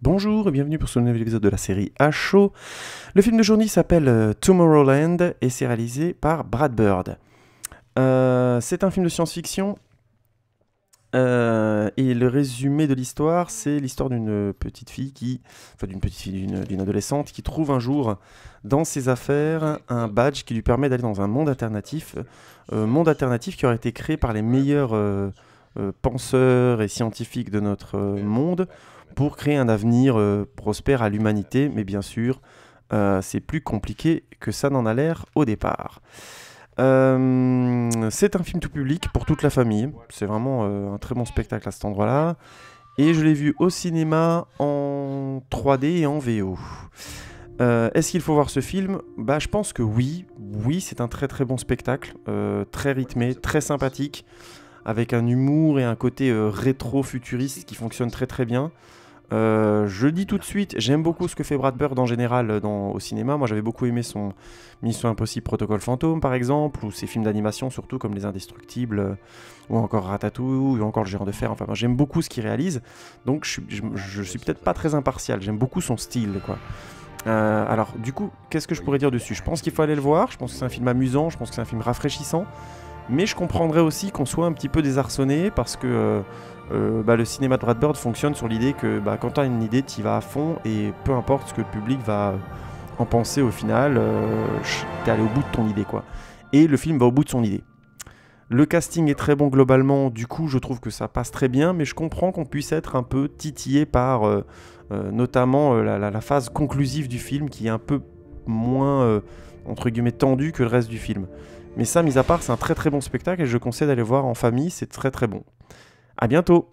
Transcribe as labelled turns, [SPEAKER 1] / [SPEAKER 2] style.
[SPEAKER 1] Bonjour et bienvenue pour ce nouvel épisode de la série à chaud. Le film d'aujourd'hui s'appelle Tomorrowland et c'est réalisé par Brad Bird. C'est un film de science-fiction et le résumé de l'histoire, c'est l'histoire d'une petite fille d'une adolescente qui trouve un jour dans ses affaires un badge qui lui permet d'aller dans un monde alternatif qui aurait été créé par les meilleurs penseurs et scientifiques de notre monde pour créer un avenir prospère à l'humanité, mais bien sûr, c'est plus compliqué que ça n'en a l'air au départ. C'est un film tout public pour toute la famille, c'est vraiment un très bon spectacle à cet endroit-là, et je l'ai vu au cinéma en 3D et en VO. Est-ce qu'il faut voir ce film? Bah, je pense que oui, c'est un très très bon spectacle, très rythmé, très sympathique, avec un humour et un côté rétro-futuriste qui fonctionne très très bien. Je le dis tout de suite, j'aime beaucoup ce que fait Brad Bird en général au cinéma. Moi j'avais beaucoup aimé son Mission Impossible Protocole Fantôme par exemple, ou ses films d'animation surtout comme Les Indestructibles, ou encore Ratatouille, ou encore Le Géant de Fer. Enfin moi, j'aime beaucoup ce qu'il réalise, donc je suis peut-être pas très impartial, j'aime beaucoup son style quoi. Alors du coup, qu'est-ce que je pourrais dire dessus? Je pense qu'il faut aller le voir, je pense que c'est un film amusant, je pense que c'est un film rafraîchissant. Mais je comprendrais aussi qu'on soit un petit peu désarçonné parce que le cinéma de Brad Bird fonctionne sur l'idée que quand tu as une idée, tu y vas à fond et peu importe ce que le public va en penser au final, t'es allé au bout de ton idée quoi. Et le film va au bout de son idée. Le casting est très bon globalement, du coup je trouve que ça passe très bien, mais je comprends qu'on puisse être un peu titillé par notamment la phase conclusive du film qui est un peu moins entre guillemets tendue que le reste du film. Mais ça, mis à part, c'est un très très bon spectacle et je conseille d'aller voir en famille, c'est très très bon. À bientôt!